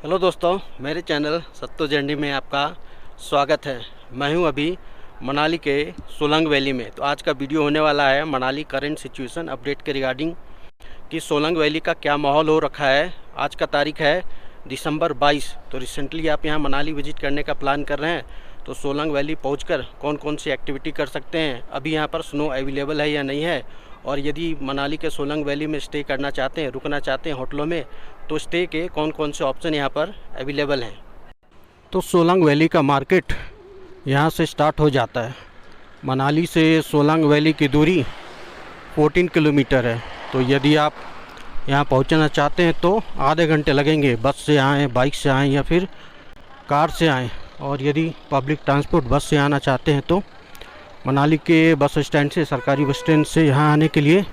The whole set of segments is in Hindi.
हेलो दोस्तों, मेरे चैनल सत्तो जर्नी में आपका स्वागत है। मैं हूं अभी मनाली के सोलंग वैली में। तो आज का वीडियो होने वाला है मनाली करंट सिचुएशन अपडेट के रिगार्डिंग कि सोलंग वैली का क्या माहौल हो रखा है। आज का तारीख है दिसंबर 22। तो रिसेंटली आप यहां मनाली विजिट करने का प्लान कर रहे हैं तो सोलंग वैली पहुंचकर कौन कौन सी एक्टिविटी कर सकते हैं, अभी यहां पर स्नो अवेलेबल है या नहीं है, और यदि मनाली के सोलंग वैली में स्टे करना चाहते हैं, रुकना चाहते हैं होटलों में, तो स्टे के कौन कौन से ऑप्शन यहाँ पर अवेलेबल हैं। तो सोलंग वैली का मार्केट यहाँ से स्टार्ट हो जाता है। मनाली से सोलंग वैली की दूरी 14 किलोमीटर है। तो यदि आप यहाँ पहुँचना चाहते हैं तो आधे घंटे लगेंगे। बस से आएँ, बाइक से आएँ या फिर कार से आएँ। और यदि पब्लिक ट्रांसपोर्ट बस से आना चाहते हैं तो मनाली के बस स्टैंड से, सरकारी बस स्टैंड से यहाँ आने के लिए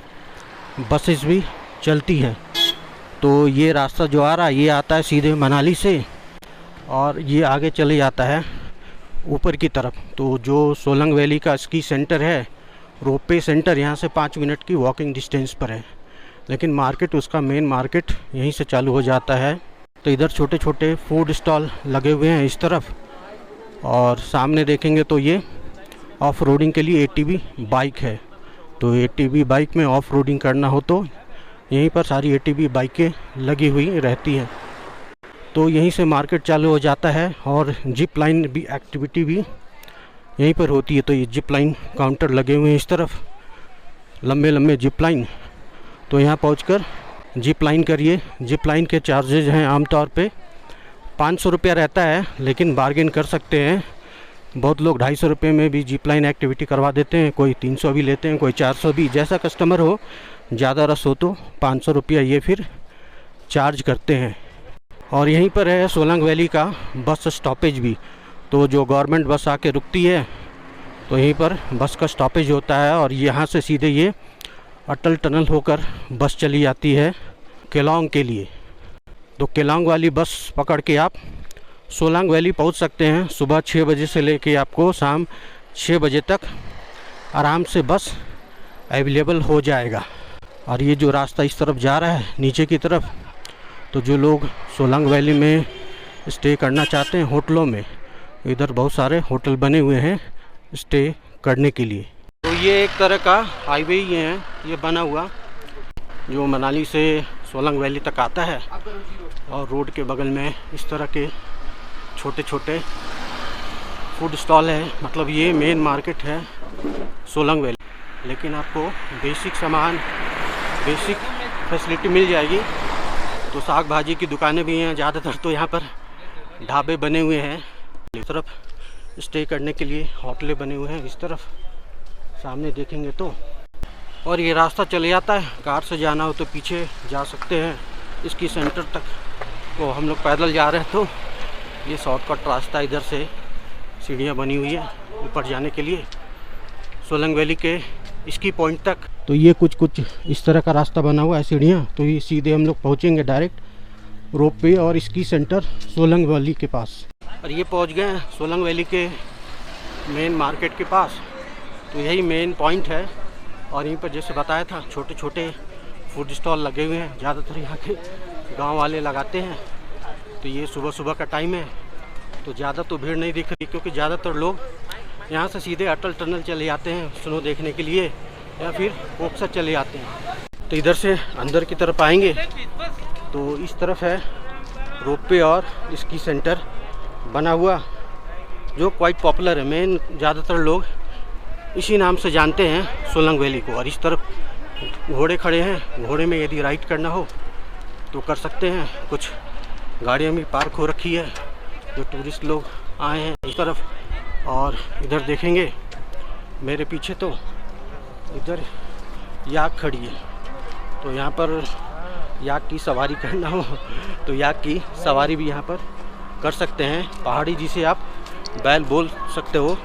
बसेस भी चलती हैं। तो ये रास्ता जो आ रहा है ये आता है सीधे मनाली से और ये आगे चले जाता है ऊपर की तरफ। तो जो सोलंग वैली का स्की सेंटर है, रोपवे सेंटर, यहाँ से 5 मिनट की वॉकिंग डिस्टेंस पर है। लेकिन मार्केट, उसका मेन मार्केट यहीं से चालू हो जाता है। तो इधर छोटे छोटे फूड स्टॉल लगे हुए हैं इस तरफ, और सामने देखेंगे तो ये ऑफ रोडिंग के लिए ATV बाइक है। तो ATV बाइक में ऑफ रोडिंग करना हो तो यहीं पर सारी ATV बाइकें लगी हुई रहती हैं। तो यहीं से मार्केट चालू हो जाता है और जिप लाइन भी एक्टिविटी भी यहीं पर होती है। तो ये जिप लाइन काउंटर लगे हुए हैं इस तरफ, लंबे लंबे जिप लाइन। तो यहाँ पहुँचकर जिप लाइन करिए। जिप लाइन के चार्जेज हैं आमतौर पे 500 रुपया रहता है, लेकिन बार्गेन कर सकते हैं। बहुत लोग 250 रुपये में भी जिप लाइन एक्टिविटी करवा देते हैं, कोई 300 भी लेते हैं, कोई 400 भी, जैसा कस्टमर हो। ज़्यादा रस हो तो 500 रुपया ये फिर चार्ज करते हैं। और यहीं पर है सोलंग वैली का बस स्टॉपेज भी। तो जो गवर्नमेंट बस आके रुकती है तो यहीं पर बस का स्टॉपेज होता है, और यहाँ से सीधे ये अटल टनल होकर बस चली जाती है केलोंग के लिए। तो केलोंग वाली बस पकड़ के आप सोलंग वैली पहुंच सकते हैं। सुबह 6 बजे से लेके आपको शाम 6 बजे तक आराम से बस अवेलेबल हो जाएगा। और ये जो रास्ता इस तरफ जा रहा है नीचे की तरफ, तो जो लोग सोलंग वैली में स्टे करना चाहते हैं होटलों में, इधर बहुत सारे होटल बने हुए हैं स्टे करने के लिए। तो ये एक तरह का हाईवे ही है ये बना हुआ, जो मनाली से सोलंग वैली तक आता है। और रोड के बगल में इस तरह के छोटे छोटे फूड स्टॉल है। मतलब ये मेन मार्केट है सोलंग वैली। लेकिन आपको बेसिक सामान, बेसिक फैसिलिटी मिल जाएगी। तो साग भाजी की दुकानें भी हैं ज़्यादातर। तो यहाँ पर ढाबे बने हुए हैं। इस तरफ स्टे करने के लिए होटलें बने हुए हैं इस तरफ, सामने देखेंगे तो। और ये रास्ता चले जाता है, कार से जाना हो तो पीछे जा सकते हैं इसकी सेंटर तक। तो हम लोग पैदल जा रहे हैं तो ये शॉर्टकट रास्ता, इधर से सीढ़ियाँ बनी हुई है ऊपर जाने के लिए सोलंग वैली के स्की पॉइंट तक। तो ये कुछ इस तरह का रास्ता बना हुआ है, सीढ़ियाँ। तो ये सीधे हम लोग पहुँचेंगे डायरेक्ट रोपवे और स्की सेंटर सोलंग वैली के पास। और ये पहुँच गए हैं सोलंग वैली के मेन मार्केट के पास। तो यही मेन पॉइंट है। और यहीं पर जैसे बताया था छोटे छोटे फूड स्टॉल लगे हुए हैं, ज़्यादातर यहाँ के गाँव वाले लगाते हैं। तो ये सुबह सुबह का टाइम है तो ज़्यादा तो भीड़ नहीं दिख रही, क्योंकि ज़्यादातर लोग यहाँ से सीधे अटल टनल चले जाते हैं स्नो देखने के लिए, या फिर पोक्सर चले जाते हैं। तो इधर से अंदर की तरफ आएंगे तो इस तरफ है रोपवे और स्की सेंटर बना हुआ, जो क्वाइट पॉपुलर है। मेन ज़्यादातर लोग इसी नाम से जानते हैं सोलंग वैली को। और इस तरफ घोड़े खड़े हैं, घोड़े में यदि राइड करना हो तो कर सकते हैं। कुछ गाड़ियाँ भी पार्क हो रखी है, जो टूरिस्ट लोग आए हैं इस तरफ। और इधर देखेंगे मेरे पीछे तो इधर याक खड़ी है। तो यहाँ पर याक की सवारी करना हो तो याक की सवारी भी यहाँ पर कर सकते हैं। पहाड़ी जिसे आप बैल बोल सकते हो।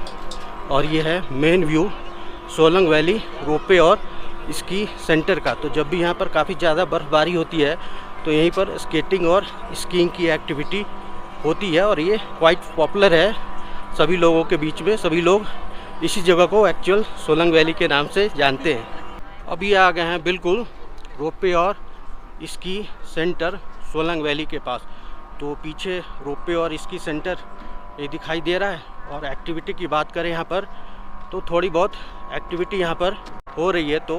और ये है main view Solang valley ropeway और स्की सेंटर का। तो जब भी यहाँ पर काफ़ी ज़्यादा बर्फ़बारी होती है तो यहीं पर स्केटिंग और स्कीइंग की एक्टिविटी होती है। और ये क्वाइट पॉपुलर है सभी लोगों के बीच में। सभी लोग इसी जगह को एक्चुअल सोलंग वैली के नाम से जानते हैं। अभी आ गए हैं बिल्कुल रोपवे और स्की सेंटर सोलंग वैली के पास। तो पीछे रोपवे और इसकी सेंटर ये दिखाई दे रहा है। और एक्टिविटी की बात करें यहाँ पर तो थोड़ी बहुत एक्टिविटी यहाँ पर हो रही है। तो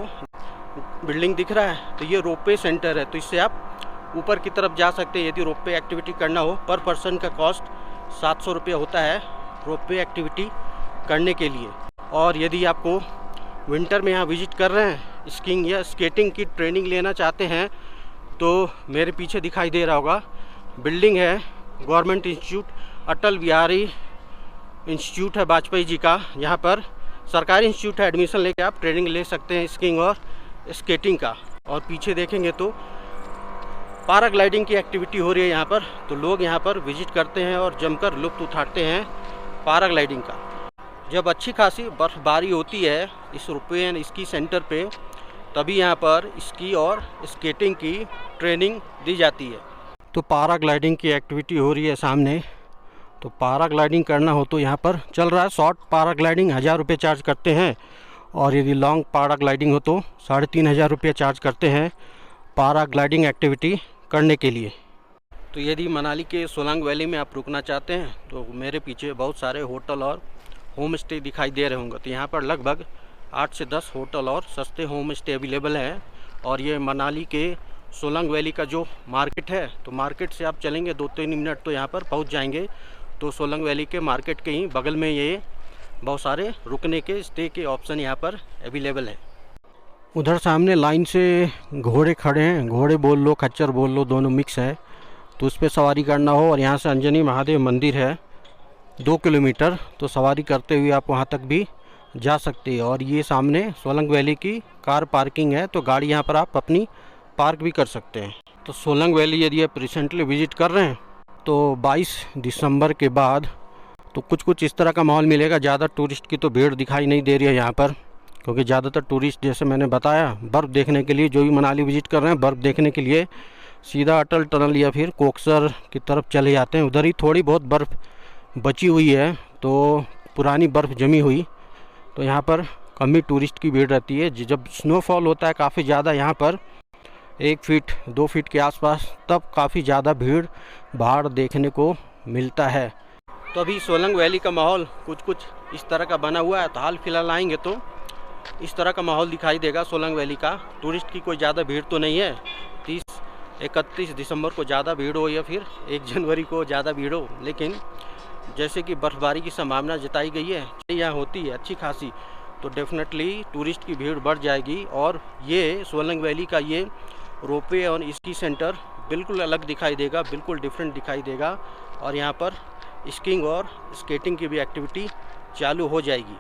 बिल्डिंग दिख रहा है तो ये रोपवे सेंटर है, तो इससे आप ऊपर की तरफ जा सकते हैं। यदि रोपवे एक्टिविटी करना हो पर पर्सन का कॉस्ट 700 रुपये होता है रोपवे एक्टिविटी करने के लिए। और यदि आपको विंटर में यहाँ विजिट कर रहे हैं, स्कीइंग या स्केटिंग की ट्रेनिंग लेना चाहते हैं, तो मेरे पीछे दिखाई दे रहा होगा बिल्डिंग है government institute, Atal Bihari institute है वाजपेयी जी का। यहाँ पर सरकारी इंस्टीट्यूट है, एडमिशन लेके आप ट्रेनिंग ले सकते हैं स्कीइंग और स्केटिंग का। और पीछे देखेंगे तो पैराग्लाइडिंग की एक्टिविटी हो रही है यहाँ पर, तो लोग यहाँ पर विजिट करते हैं और जमकर लुत्फ़ उठाते हैं पैराग्लाइडिंग का। जब अच्छी खासी बर्फ़बारी होती है इस रोपवे एंड स्की सेंटर पे, तभी यहाँ पर स्की और स्केटिंग की ट्रेनिंग दी जाती है। तो पैराग्लाइडिंग की एक्टिविटी हो रही है सामने। तो पैराग्लाइडिंग करना हो तो यहाँ पर चल रहा है। शॉर्ट पैराग्लाइडिंग 1000 रुपये चार्ज करते हैं, और यदि लॉन्ग पैराग्लाइडिंग हो तो 3500 रुपये चार्ज करते हैं पैराग्लाइडिंग एक्टिविटी करने के लिए। तो यदि मनाली के सोलंग वैली में आप रुकना चाहते हैं तो मेरे पीछे बहुत सारे होटल और होम स्टे दिखाई दे रहे होंगे। तो यहाँ पर लगभग 8 से 10 होटल और सस्ते होम स्टे अवेलेबल हैं। और ये मनाली के सोलंग वैली का जो मार्केट है, तो मार्केट से आप चलेंगे 2-3 मिनट तो यहाँ पर पहुँच जाएंगे। तो सोलंग वैली के मार्केट के ही बगल में ये बहुत सारे रुकने के स्टे के ऑप्शन यहाँ पर अवेलेबल है। उधर सामने लाइन से घोड़े खड़े हैं, घोड़े बोल लो खच्चर बोल लो, दोनों मिक्स है। तो उस पर सवारी करना हो, और यहाँ से अंजनी महादेव मंदिर है 2 किलोमीटर, तो सवारी करते हुए आप वहाँ तक भी जा सकते हैं। और ये सामने सोलंग वैली की कार पार्किंग है, तो गाड़ी यहाँ पर आप अपनी पार्क भी कर सकते हैं। तो सोलंग वैली यदि आप रिसेंटली विजिट कर रहे हैं तो 22 दिसंबर के बाद तो कुछ इस तरह का माहौल मिलेगा। ज़्यादा टूरिस्ट की तो भीड़ दिखाई नहीं दे रही है यहाँ पर, क्योंकि ज़्यादातर टूरिस्ट जैसे मैंने बताया बर्फ़ देखने के लिए, जो भी मनाली विजिट कर रहे हैं बर्फ़ देखने के लिए सीधा अटल टनल या फिर कोकसर की तरफ चले जाते हैं। उधर ही थोड़ी बहुत बर्फ़ बची हुई है, तो पुरानी बर्फ़ जमी हुई, तो यहाँ पर कम ही टूरिस्ट की भीड़ रहती है। जब स्नोफॉल होता है काफ़ी ज़्यादा यहाँ पर 1 फीट 2 फीट के आसपास, तब काफ़ी ज़्यादा भीड़ भाड़ देखने को मिलता है। तो अभी सोलंग वैली का माहौल कुछ इस तरह का बना हुआ है। तो हाल फिलहाल आएंगे तो इस तरह का माहौल दिखाई देगा सोलंग वैली का। टूरिस्ट की कोई ज़्यादा भीड़ तो नहीं है। 30-31 दिसंबर को ज़्यादा भीड़ हो या फिर 1 जनवरी को ज़्यादा भीड़ हो, लेकिन जैसे कि बर्फ़बारी की संभावना जताई गई है यहाँ होती है अच्छी खासी, तो डेफिनेटली टूरिस्ट की भीड़ बढ़ जाएगी। और ये सोलंग वैली का ये रोपवे और स्की सेंटर बिल्कुल अलग दिखाई देगा, बिल्कुल डिफरेंट दिखाई देगा। और यहाँ पर स्कीइंग और स्केटिंग की भी एक्टिविटी चालू हो जाएगी।